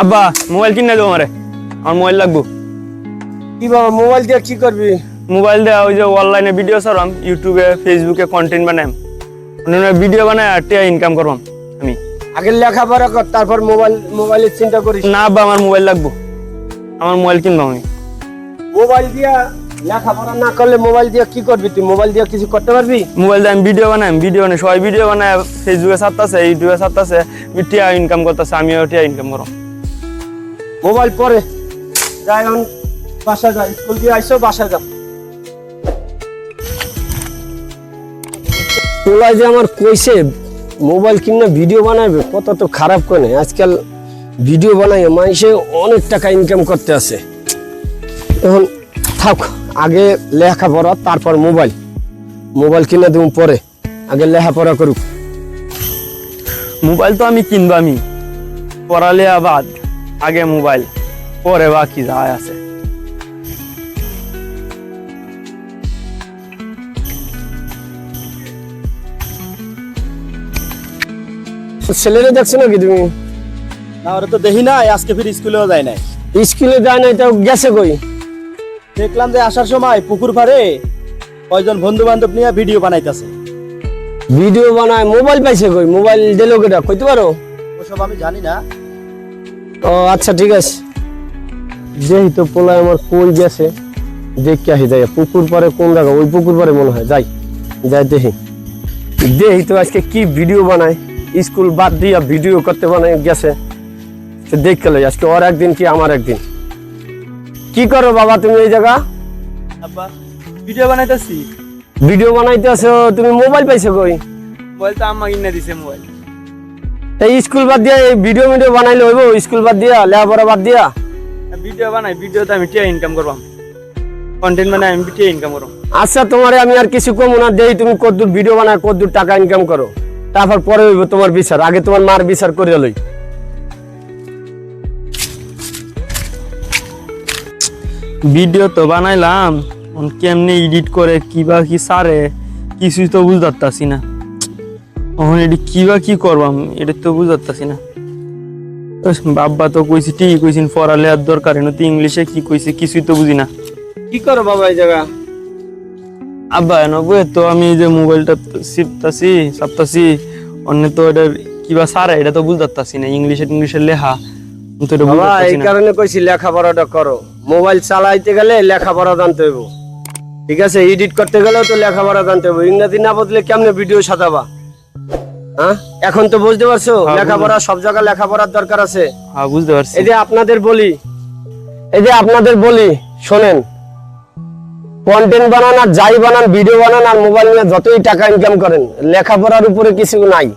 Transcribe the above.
আব্বা মোবাইল কিনে দেবো আমারে, আমার মোবাইল লাগবো। কি বাবা মোবাইল দিয়ে কি করবি? মোবাইল দিয়ে ওই যে অনলাইনে ভিডিও ছাড়াম, ইউটিউবে ফেসবুকে কন্টেন্ট বানাম, অন্যান্য ভিডিও বানায় আর টিয়া ইনকাম করবাম আমি। আগে লেখাপড়া কর, তারপর মোবাইলের চিন্তা করিস। না আব্বা আমার মোবাইল লাগবো, আমার মোবাইল কিনবো আমি। মোবাইল দিয়া লেখাপড়া না করলে মোবাইল দিয়ে কি করবি? তুই মোবাইল দিয়ে কিছু করতে পারবি? মোবাইল দিয়ে আমি ভিডিও বানাই, সবাই ভিডিও বানায়, ফেসবুকে ছাড়তেছে, ইউটিউবে ছাড়তেছে, টিয়া ইনকাম করতেছে, আমিও টিয়া ইনকাম করব। মোবাইল পরে যাই, এখন বাসা যা, স্কুল দিয়ে আইসো, বাসা যা। তোলাই যে আমার কইছে মোবাইল কিনে ভিডিও বানাবে, কত তো খারাপ করে। আজকাল ভিডিও বানাই মানুষে অনেক টাকা ইনকাম করতে আছে। এখন থাক, আগে লেখাপড়া তারপর মোবাইল কিনে দেব পরে, আগে লেখাপড়া করুক। মোবাইল তো আমি কিনবো, আমি পড়ালেখা বাদ, আগে মোবাইল, পরে বাকি যা আছে। ছেলেরে দেখছো নাকি তুমি? না ওরা তো দেখি না, আজকে ফির স্কুলেও যায় নাই। স্কুলে যায় নাই তো গেছে কই? দেখলাম যে আসার সময় পুকুর পাড়ে কয়জন বন্ধু বান্ধব নিয়ে ভিডিও বানাইতেছে। ভিডিও বানায়, মোবাইল পাইছে কই? মোবাইল দিলো কেটা কইতে পারো? ওসব আমি জানি না। ও আচ্ছা ঠিক আছে, যেহেতু পোলায় আমার কই গেছে দেখে আসি। যাই পুকুর পাড়ে কোন জায়গা? ওই পুকুর পাড়ে মনে হয়, যাই দেখি তো আজকে কি ভিডিও বানায়। স্কুল বাদ দিয়া ভিডিও করতে বানায় গেছে, দেখতে লই আজকে ওর একদিন কি আমার একদিন। কি করো বাবা তুমি এই জায়গা? আব্বা ভিডিও বানাইতেছি। ভিডিও বানাইতে আছো তুমি, মোবাইল পাইছো কই? মোবাইল তো আম্মা কিনে দিছে মোবাইল। এই স্কুল বাদ দিয়া এই ভিডিও বানাইলে হইব? স্কুল বাদ দিয়া, লেখাপড়া বাদ দিয়া? ভিডিও বানাই, ভিডিওতে আমি টিয়া ইনকাম করবাম, কন্টেন্ট বানাই আমি টিয়া ইনকাম করব। আচ্ছা তোমারে আমি আর কিছু কম না দেই, তুমি কতদূর ভিডিও বানায় কতদূর টাকা ইনকাম করো, তারপর পরে হইব তোমার বিচার। আগে তোমার মার বিচার করে লই। ভিডিও তো বানাইলাম, কেমনে এডিট করে কিবা কি সারে কিছুই তো বুঝাচ্ছি না। এখন এটি কিবা কি করবাম এটা তো বুঝাচ্ছি না। বাবা তো কইছি ঠিকই কইছেন, পড়ালেখার দরকার, এনে তো ইংলিশে কি কইছে কিছুই তো বুঝি না। কি করো বাবা এই জায়গা? আব্বা এনে তো আমি যে মোবাইলটা চাপতাছি, অন্য তো এটা কিবা সারে এটা তো বুঝাচ্ছি না। ইংলিশে লেখা তো এটা বাবা এই বুঝাচ্ছি না। কারণে কইছি লেখাপড়াটা করো। মোবাইল চালাইতে গেলে লেখাপড়া জানতে হইব, ঠিক আছে? এডিট করতে গেলেও তো লেখাপড়া জানতে হইব। ইংরেজি না বদলে কেমনে ভিডিও সাজাবা? হ্যাঁ এখন তো বুঝতে পারছো লেখাপড়া, সব জায়গায় লেখাপড়ার দরকার আছে। হ্যাঁ বুঝতে পারছি। এই যে আপনাদের বলি শোনেন, কন্টেন্ট বানান আর যাই বানান, ভিডিও বানান আর মোবাইল নিয়ে যতই টাকা ইনকাম করেন, লেখাপড়ার উপরে কিছু নাই।